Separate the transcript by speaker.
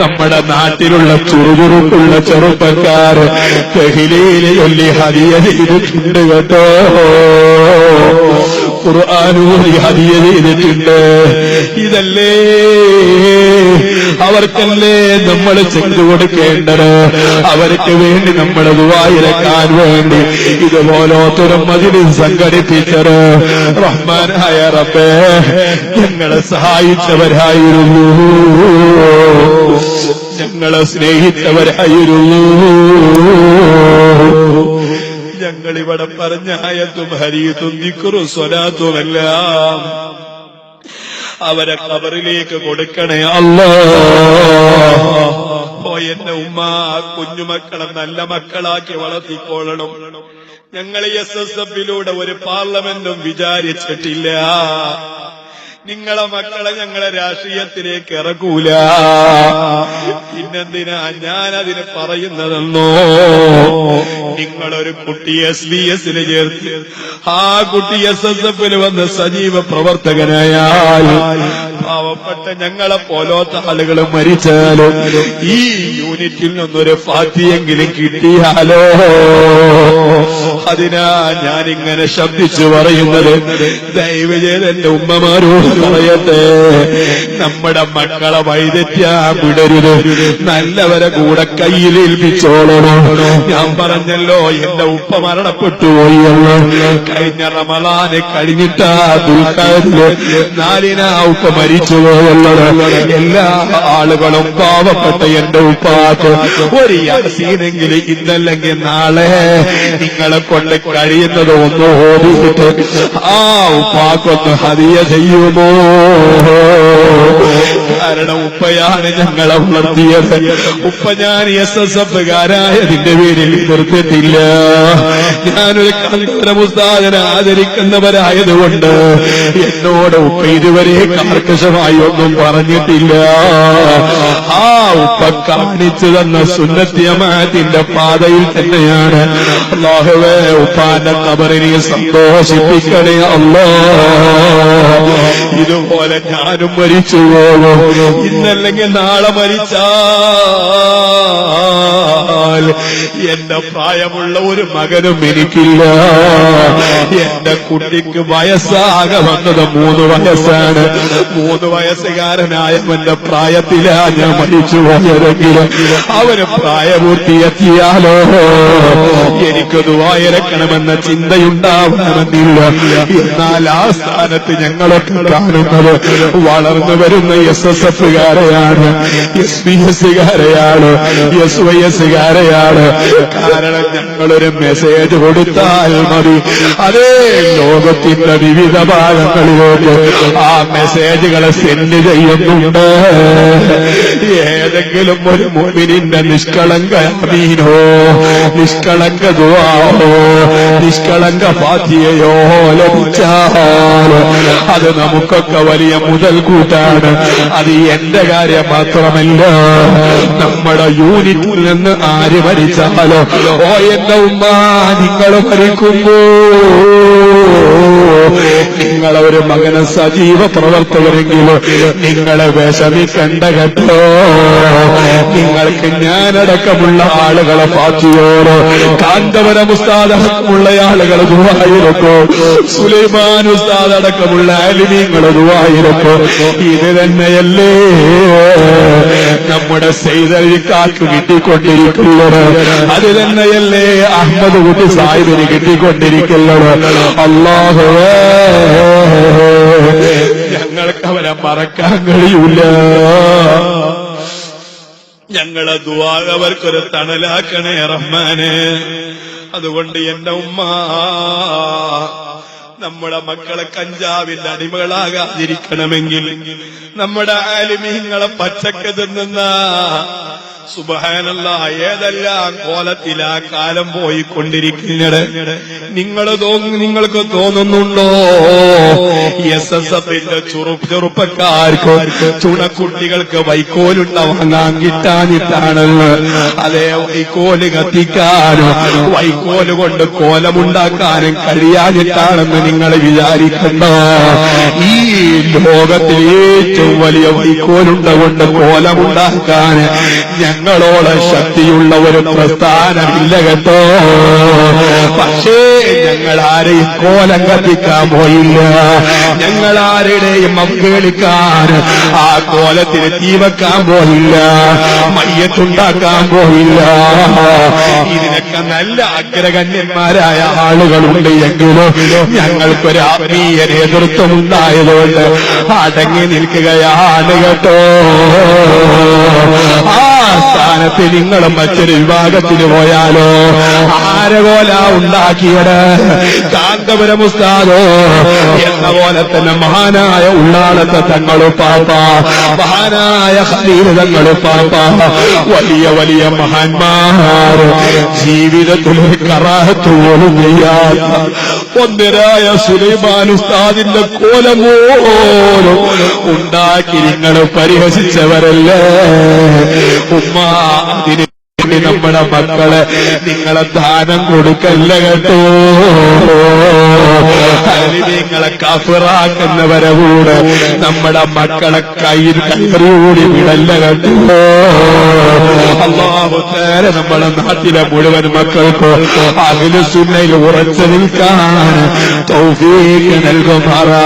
Speaker 1: നമ്മുടെ നാട്ടിലുള്ള ചുറുചുറുക്കുള്ള ചെറുപ്പക്കാര് തഹ്ലീല് ചൊല്ലി ഹദിയ ചെയ്തിട്ടുണ്ട് കേട്ടോ. ഖുർആനൂരി ഹദിയ ചെയ്തിട്ടുണ്ട്. ഇതല്ലേ അവർക്കല്ലേ നമ്മൾ ചെയ്തു കൊടുക്കേണ്ടത്? അവർക്ക് വേണ്ടി നമ്മൾ ദുആയിരക്കാൻ വേണ്ടി ഇതുപോലൊരു മജ്‌ലിസ് സംഘടിപ്പിച്ചത് റഹ്മാനായ റബ്ബേ ഞങ്ങളെ സഹായിച്ചവരായിരുന്നു, ഞങ്ങളെ സ്നേഹിച്ചവരായിരുന്നു. ഞങ്ങളിവിടെ പറഞ്ഞ ആയത്തും ഹരീത്തും ദിക്റും സ്വലാത്തുമെല്ലാം അവരെ ഖബറിലേക്ക് കൊടുക്കണേ അല്ലാഹ്. ഓ എന്റെ ഉമ്മ, കുഞ്ഞുമക്കളെ നല്ല മക്കളാക്കി വളർത്തിക്കൊള്ളണം. ഞങ്ങൾ SSFിലൂടെ ഒരു പാർലമെന്റും വിചാരിച്ചിട്ടില്ല. നിങ്ങളെ മക്കളെ ഞങ്ങളെ രാഷ്ട്രീയത്തിലേക്ക് ഇറക്കൂല. പിന്നെന്തിനാ ഞാനതിന് പറയുന്നതെന്നോ? നിങ്ങളൊരു കുട്ടി SBS ചേർത്ത് ആ കുട്ടി SSFിൽ വന്ന് സജീവ പ്രവർത്തകനായാൽ പാവപ്പെട്ട ഞങ്ങളെ പോലത്തെ ആളുകൾ മരിച്ചാലോ ഈ യൂണിറ്റിൽ നിന്നൊരു ഫാത്തിയെങ്കിലും കിട്ടിയാലോ? അതിനാ ഞാനിങ്ങനെ ശബ്ദിച്ചു പറയുന്നത്. ദയവ് ചെയ്ത് എന്റെ ഉമ്മമാരോട് പറയട്ടെ, നമ്മുടെ മക്കളെ വഴിതെറ്റാൻ വിടരുത്. നല്ലവരെ കൂടെ കയ്യിലേൽപ്പിച്ചോളണോ. ഞാൻ പറഞ്ഞല്ലോ എന്റെ ഉപ്പ മരണപ്പെട്ടുപോയി എന്ന്. കഴിഞ്ഞ റമളാന് കഴിഞ്ഞിട്ടാ ദുൽഖഅദിലെ 4-നാ ഉപ്പ മരിച്ചുപോയുള്ളത്. എല്ലാ ആളുകളും പാവപ്പെട്ട എന്റെ ഉപ്പാക്ക് ഒരു യാസീനെങ്കിലും ഇന്നല്ലെങ്കിൽ നാളെ നിങ്ങളെ കൊണ്ട് കഴിയുന്നത് ഒന്ന് ഓടിയിട്ട് ആ ഉപ്പാക്കൊന്ന് ഹദിയ ചെയ്യുമോ? കാരണം ഉപ്പയാണ് ഞങ്ങളെ വളർത്തിയത്. ഉപ്പ ഞാൻ SSFകാരായതിന്റെ പേരിൽ നിർത്തിയിട്ടില്ല. ഞാനൊരു കർക്കശമുസ്താദിനെ ആദരിക്കുന്നവരായതുകൊണ്ട് എന്നോട് ഉപ്പ ഇതുവരെ കർക്കശമായി ഒന്നും പറഞ്ഞിട്ടില്ല. ആ ഉപ്പ കാണിച്ചു തന്ന സുന്നത്ത് ജമാഅത്തിന്റെ പാതയിൽ തന്നെയാണ്. അല്ലാഹുവേ ഉപ്പാന്റെ ഖബറിനെ സന്തോഷിപ്പിക്കണേ അല്ലാഹ്. ഇതുപോലെ ഞാനും മരിച്ചു പോകും. ഇന്നല്ലെങ്കിൽ നാളെ മരിച്ചാൽ എന്റെ പ്രായമുള്ള ഒരു മകനും എനിക്കില്ല. എന്റെ കുട്ടിക്ക് വയസ്സാകെ വന്നത് 3 വയസ്സാണ്. 3 വയസ്സുകാരനായവന്റെ പ്രായത്തിലാ ഞാൻ മരിച്ചു പോയതെങ്കിലും അവന് പ്രായപൂർത്തിയെത്തിയാലോ എനിക്ക് ദുആയിരക്കണമെന്ന ചിന്തയുണ്ടാവണമെന്നില്ല. എന്നാൽ ആ സ്ഥാനത്ത് ഞങ്ങളൊക്കെ കാണുന്നത് വളർന്നു വരുന്ന SSFകാരെയാണ്, SBS-കാരെയാണ്, SYS-കാരെയാണ്. കാരണം ഞങ്ങളൊരു മെസ്സേജ് കൊടുത്താൽ മതി, അതേ ലോകത്തിന്റെ വിവിധ ഭാഗങ്ങളിലേക്ക് ആ മെസ്സേജുകളെ സെൻഡ് ചെയ്യുന്നുണ്ട്. ഏതെങ്കിലും ഒരു മുഅ്മിനിന്റെ നിഷ്കളങ്ക അമീനോ, നിഷ്കളങ്ക ദുആയോ, നിഷ്കളങ്ക ഫാത്തിഹയോ ലഭിച്ചാൽ അത് നമുക്കൊക്കെ വലിയ മുതൽക്കൂട്ടാണ്. അത് എന്റെ കാര്യം മാത്രമല്ല, നമ്മുടെ യൂണിറ്റിൽ നിന്ന് ആര് മരിച്ചാലോ ഓ എന്റെ ഉമ്മ നിങ്ങൾ മരിക്കുമ്പോ നിങ്ങളെ ഒരു മകനെ സജീവ പ്രവർത്തകരെങ്കിലും നിങ്ങളെ വിഷമിക്കണ്ട കേട്ടോ. നിങ്ങൾക്ക് ഞാനടക്കമുള്ള ആളുകളെ ഫാത്തിഹയോട്, കാന്തപുരം ഉസ്താദ് അടക്കമുള്ള ആളുകൾ ദുആയിരക്കോ, സുലൈമാൻ ഉസ്താദ് അടക്കമുള്ള ആലിമീങ്ങൾ ദുആയിരക്കോ. ഇത് തന്നെയല്ലേ നമ്മുടെ സയ്യിദലിക്കാക്ക് കിട്ടിക്കൊണ്ടിരിക്കുന്നത്? അത് തന്നെയല്ലേ അഹമ്മദ് കുട്ടി സാഹിബിന് കിട്ടിക്കൊണ്ടിരിക്കുന്നത്? അല്ലാഹുവേ ഞങ്ങൾക്ക് അവരെ മറക്കാൻ കഴിയൂല. ഞങ്ങളെ ദുആ അവർക്കൊരു തണലാക്കണേ റഹ്മാനെ. അതുകൊണ്ട് എന്റെ ഉമ്മ, നമ്മുടെ മക്കളെ കഞ്ചാവിന്റെ അടിമകളാകാതിരിക്കണമെങ്കിൽ, നമ്മുടെ ആലിമീങ്ങളെ പച്ചക്ക് തിന്നുന്ന സുബ്ഹാനല്ലാഹ്, ഏതെല്ലാം കോലത്തിലാ കാലം പോയിക്കൊണ്ടിരിക്കുന്നത്. നിങ്ങൾക്ക് തോന്നുന്നുണ്ടോ SSFന്റെ ചെറുപ്പക്കാർക്ക് ചുണക്കുട്ടികൾക്ക് വൈക്കോലുണ്ട വാങ്ങാൻ കിട്ടാനിട്ടാണല്ലോ? അതേ, വൈക്കോല് കത്തിക്കാനും വൈക്കോല് കൊണ്ട് കോലമുണ്ടാക്കാനും കഴിയാനിട്ടാണെന്ന് നിങ്ങൾ വിചാരിക്കണ്ടോ? ഈ ലോകത്തിൽ ഏറ്റവും വലിയ വൈക്കോലുണ്ട കൊണ്ട് കോലമുണ്ടാക്കാൻ ഞങ്ങളോട് ശക്തിയുള്ള ഒരു പ്രസ്ഥാനമില്ല കേട്ടോ. പക്ഷേ ഞങ്ങൾ ആരെയും കോലം കത്തിക്കാൻ പോയില്ല. ഞങ്ങൾ ആരുടെയും അവഹേളിക്കാൻ ആ കോലത്തിന് തീ വെക്കാൻ പോയില്ല, മയ്യത്തുണ്ടാക്കാൻ പോയില്ല. ഇതിനൊക്കെ നല്ല അഗ്രഗണ്യന്മാരായ ആളുകളുണ്ട് എങ്കിലും ഞങ്ങൾക്കൊരു ആത്മീയ നേതൃത്വം ഉണ്ടായതുകൊണ്ട് അടങ്ങി നിൽക്കുകയാണ് കേട്ടോ. ആ സ്ഥാനത്ത് നിങ്ങൾ മറ്റൊരു വിഭാഗത്തിന് പോയാലോ? ആരകോല ഉണ്ടാക്കിയത് കാന്തപുരം ഉസ്താദോ എന്ന പോലെ തന്നെ മഹാനായ ഉള്ളാളത്തെ തങ്ങളും പാപ്പ, മഹാനായ ഖലീൽ തങ്ങളും പാപ്പ, വലിയ വലിയ മഹാന്മാർ ജീവിതത്തിൽ കറാഹത്ത് പോലും ചെയ്യാത്ത ഒന്നരായ സുലൈമാൻ ഉസ്താദിന്റെ കോലം പോലും ഉണ്ടാക്കി നിങ്ങൾ പരിഹസിച്ചവരല്ലേ ഉമ്മ? അതിന് നമ്മുടെ മക്കളെ നിങ്ങളെ ദാനം കൊടുക്കല്ല കേട്ടോ. നിങ്ങളെ കാഫിറാക്കുന്നവരെ കൂടെ നമ്മുടെ മക്കളെ കയ്യിൽ കയറിയൂടി വിടല്ല കേട്ടോ. അല്ലാഹു തആല നമ്മുടെ നാട്ടിലെ മുഴുവൻ മക്കൾക്ക് അഹ്ലുസുന്നയിൽ ഉറച്ചു നിൽക്കാൻ തൗഫീഖ് നൽകുമാറാ.